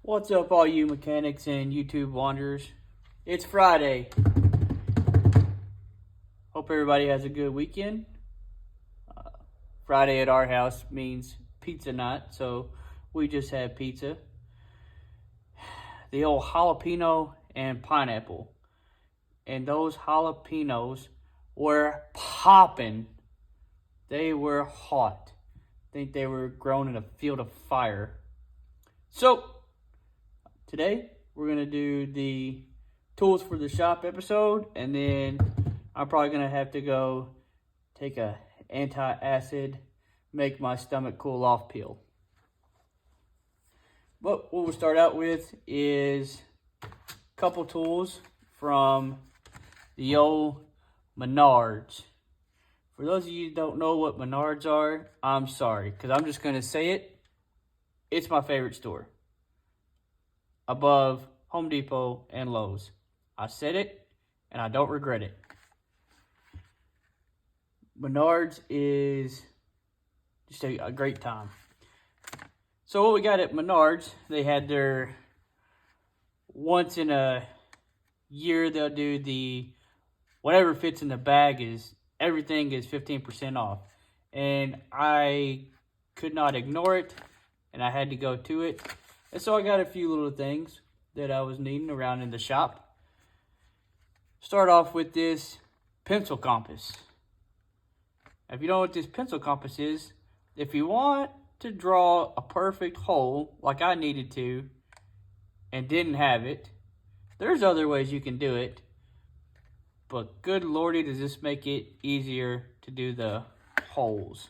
What's up, all you mechanics and YouTube wanderers? It's Friday. Hope everybody has a good weekend. Friday at our house means pizza night, so we just had pizza. The old jalapeno and pineapple. And those jalapenos were popping. They were hot. I think they were grown in a field of fire. So, today, we're going to do the tools for the shop episode, and then I'm probably going to have to go take a anti-acid, make my stomach cool off pill. But what we'll start out with is a couple tools from the old Menards. For those of you who don't know what Menards are, I'm sorry, because I'm just going to say it. It's my favorite store, above Home Depot and Lowe's. I said it, and I don't regret it. Menards is just a great time. So what we got at Menards, they had their once in a year, they'll do the whatever fits in the bag is, everything is 15% off. And I could not ignore it, and I had to go to it. And so I got a few little things that I was needing around in the shop. Start off with this pencil compass. If you know what this pencil compass is, if you want to draw a perfect hole like I needed to and didn't have it, there's other ways you can do it. But good lordy, does this make it easier to do the holes.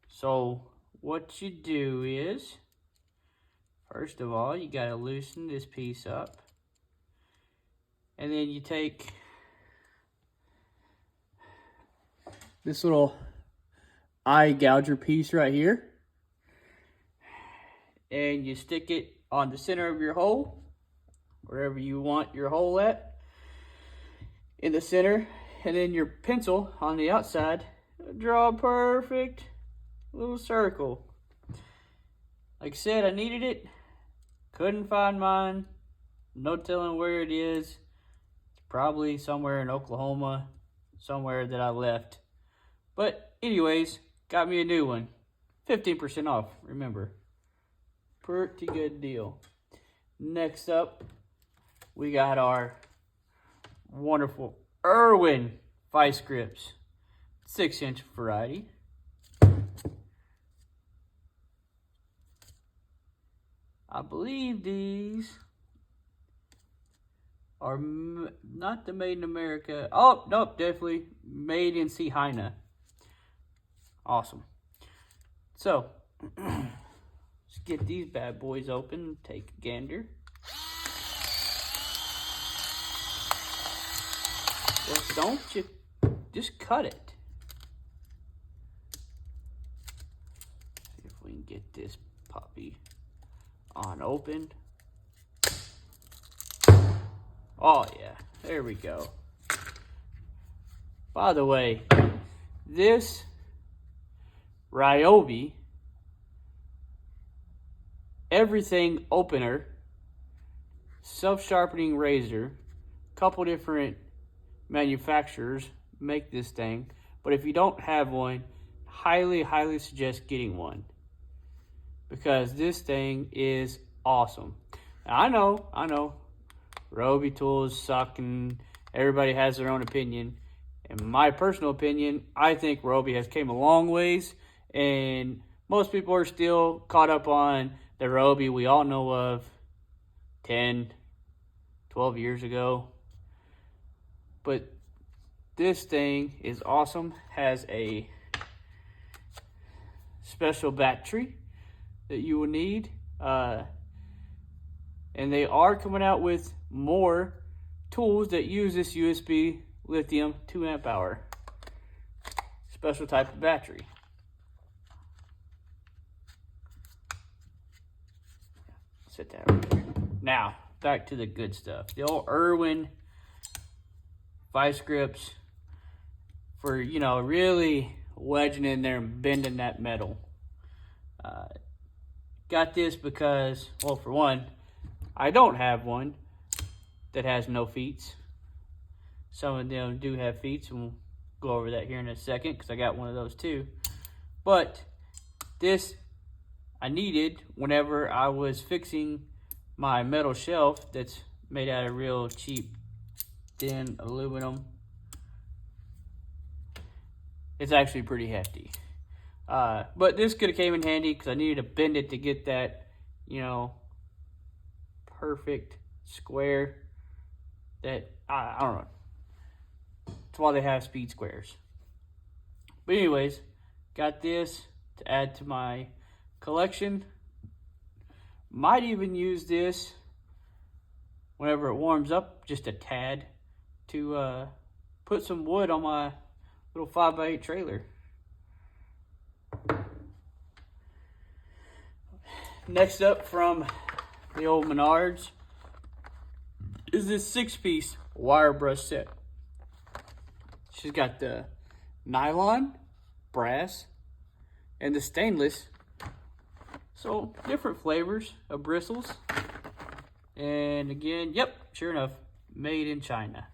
So what you do is, first of all, you gotta loosen this piece up. And then you take this little eye gouger piece right here, and you stick it on the center of your hole, wherever you want your hole at, in the center. And then your pencil on the outside, draw a perfect little circle. Like I said, I needed it, couldn't find mine, no telling where it is. It's probably somewhere in Oklahoma, somewhere that I left. But anyways, got me a new one, 15% off, remember. Pretty good deal. Next up, we got our wonderful Irwin Vise Grips, 6-inch variety. I believe these are not the Made in America. Oh, nope, definitely Made in China. Awesome. So, let's get these bad boys open, take a gander. Well, don't you just cut it. See if we can get this puppy on open. Oh yeah, there we go. By the way, this Ryobi everything opener, self-sharpening razor, couple different manufacturers make this thing, but if you don't have one, highly suggest getting one, because this thing is awesome. Now, I know Ryobi tools suck and everybody has their own opinion. In my personal opinion, I think Ryobi has came a long ways, and most people are still caught up on the Ryobi we all know of 10, 12 years ago. But this thing is awesome, has a special battery that you will need. And they are coming out with more tools that use this USB lithium 2 amp hour special type of battery. Set that right there. Now, back to the good stuff. The old Irwin Vise Grips for, you know, really wedging in there and bending that metal. Got this because, well, for one, I don't have one that has no feet. Some of them do have feet, and we'll go over that here in a second because I got one of those too. But this I needed whenever I was fixing my metal shelf that's made out of real cheap thin aluminum. It's actually pretty hefty. But this could have came in handy because I needed to bend it to get that, you know, perfect square that, I don't know. That's why they have speed squares. But anyways, got this to add to my collection. Might even use this whenever it warms up just a tad to put some wood on my little 5x8 trailer. Next up from the old Menards is this 6-piece wire brush set. She's got the nylon, brass, and the stainless. So different flavors of bristles. And again, yep, sure enough, made in China.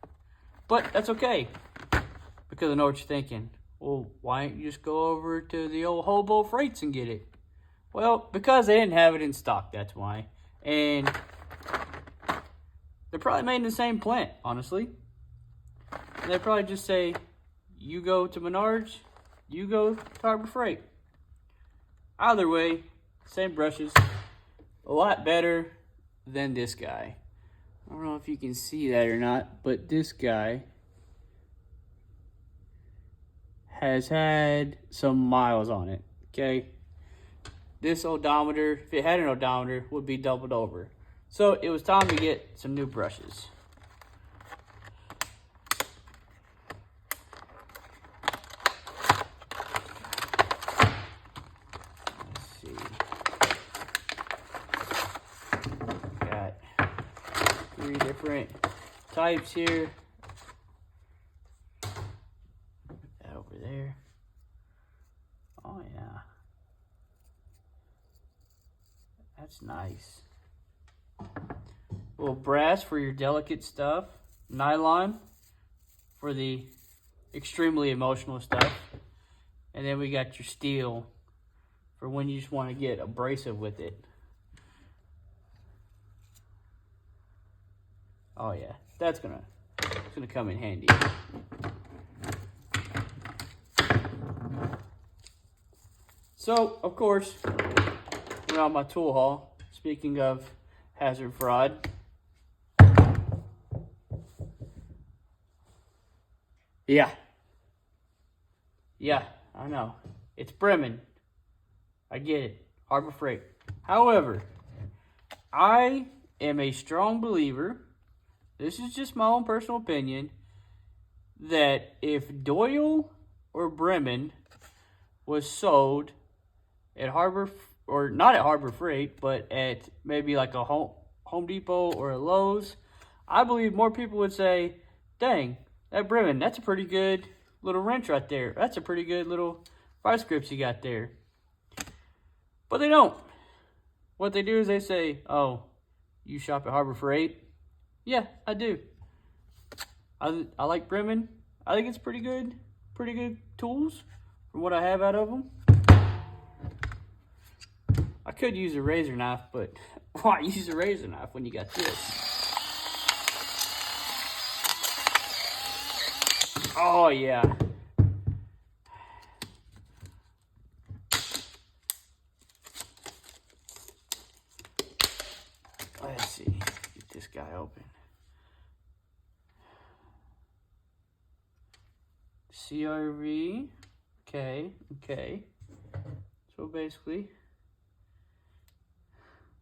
But that's okay, because I know what you're thinking. Well, why don't you just go over to the old Hobo Freights and get it? Well, because they didn't have it in stock, that's why. And they're probably made in the same plant, honestly. And they probably just say, you go to Menards, you go to Harbor Freight. Either way, same brushes. A lot better than this guy. I don't know if you can see that or not, but this guy has had some miles on it, okay? This odometer, if it had an odometer, would be doubled over. So it was time to get some new brushes. Let's see. Got 3 different types here. Put that over there. Oh yeah. That's nice. Little brass for your delicate stuff. Nylon for the extremely emotional stuff. And then we got your steel for when you just want to get abrasive with it. Oh yeah, it's gonna come in handy. So, of course, around my tool haul, speaking of hazard fraud, yeah, I know, it's Bremen, I get it, Harbor Freight. However, I am a strong believer, this is just my own personal opinion, that if Doyle or Bremen was sold at or not at Harbor Freight, but at maybe like a Home Depot or a Lowe's, I believe more people would say, dang, that Bremen, that's a pretty good little wrench right there. That's a pretty good little vice grips you got there. But they don't. What they do is they say, oh, you shop at Harbor Freight? Yeah, I do. I like Bremen. I think it's pretty good tools from what I have out of them. I could use a razor knife, but why use a razor knife when you got this? Oh, yeah. Let's see. Get this guy open. CRV. Okay. So basically,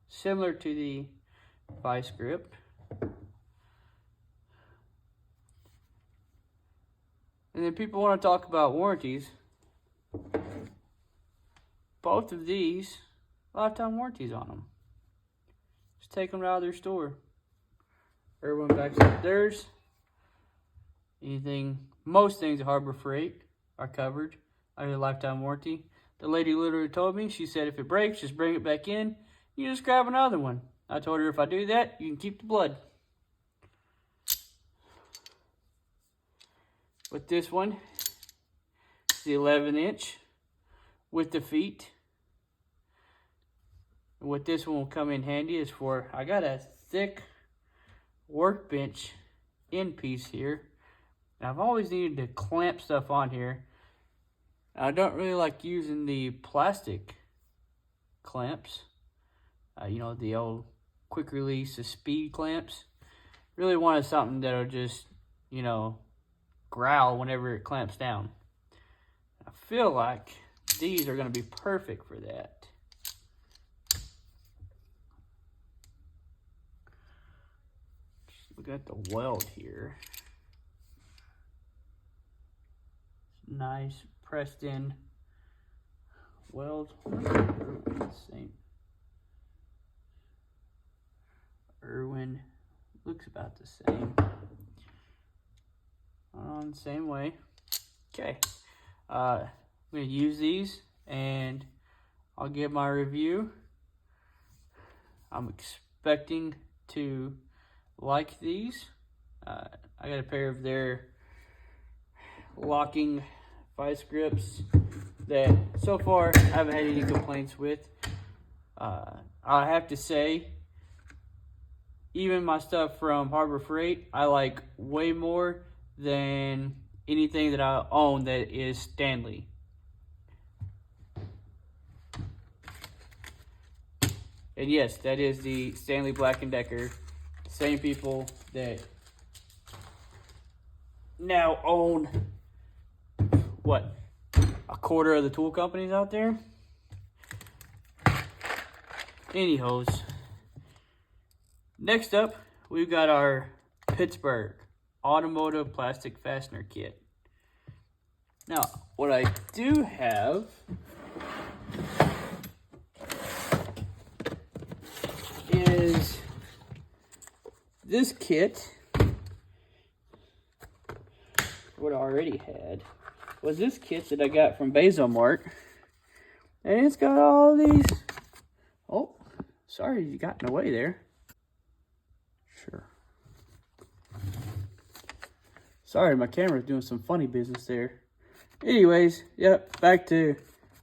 similar to the Vise Grip. And then people want to talk about warranties. Both of these, lifetime warranties on them. Just take them out of their store. Irwin backs up theirs. Most things at Harbor Freight are covered. I had a lifetime warranty. The lady literally told me, she said if it breaks, just bring it back in. You just grab another one. I told her if I do that, you can keep the blood. With this one, it's the 11-inch with the feet. And what this one will come in handy is for, I got a thick workbench end piece here. And I've always needed to clamp stuff on here. I don't really like using the plastic clamps. You know, the old quick release, the speed clamps. Really wanted something that'll just, you know, growl whenever it clamps down. I feel like these are going to be perfect for that. Just look at the weld here. Nice pressed in weld. Same. Irwin looks about the same. Same way. Okay. I'm going to use these and I'll give my review. I'm expecting to like these. I got a pair of their locking vice grips that so far I haven't had any complaints with. I have to say, even my stuff from Harbor Freight, I like way more than anything that I own that is Stanley. And yes, that is the Stanley Black & Decker. Same people that now own, what, a quarter of the tool companies out there? Anyhows, next up, we've got our Pittsburgh Automotive Plastic Fastener Kit. Now, what I do have is this kit. What I already had was this kit that I got from Mart, and it's got all these. Oh, sorry, you got in the way there. Sure. Sorry, my camera's doing some funny business there. Anyways, yep, back to,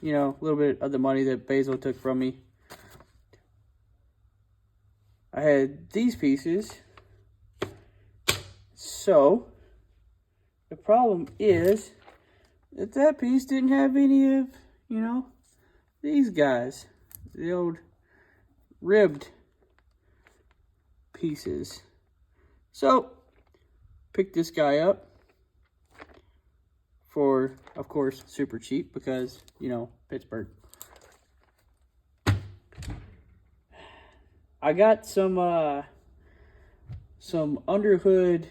you know, a little bit of the money that Basil took from me. I had these pieces. So, the problem is that that piece didn't have any of, you know, these guys. The old ribbed pieces. So, picked this guy up for, of course, super cheap because, you know, Pittsburgh. I got some underhood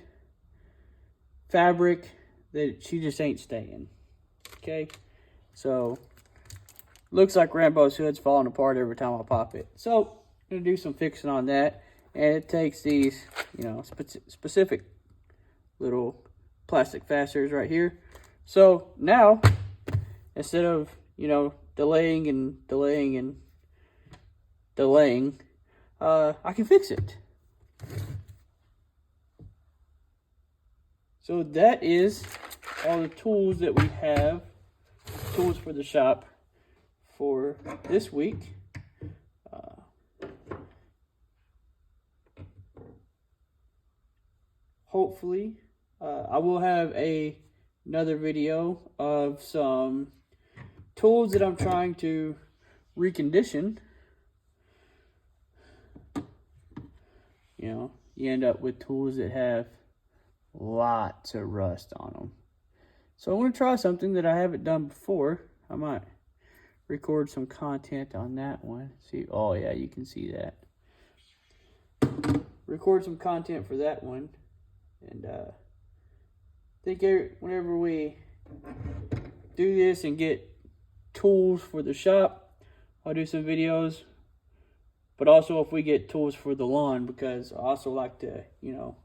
fabric that she just ain't staying. Okay, so looks like Rambo's hood's falling apart every time I pop it. So I'm gonna do some fixing on that, and it takes these, you know, specific little plastic fasteners right here. So now, instead of, you know, delaying, I can fix it. So that is all the tools that we have, tools for the shop for this week. Hopefully, I will have another video of some tools that I'm trying to recondition. You know, you end up with tools that have lots of rust on them. So I'm going to try something that I haven't done before. I might record some content on that one. See, oh yeah, you can see that. Record some content for that one. And I think whenever we do this and get tools for the shop, I'll do some videos. But also if we get tools for the lawn, because I also like to, you know,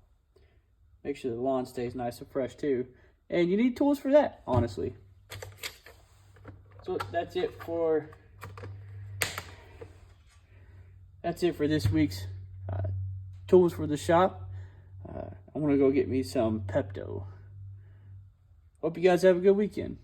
make sure the lawn stays nice and fresh too. And you need tools for that, honestly. So that's it for this week's tools for the shop. I'm gonna go get me some Pepto. Hope you guys have a good weekend.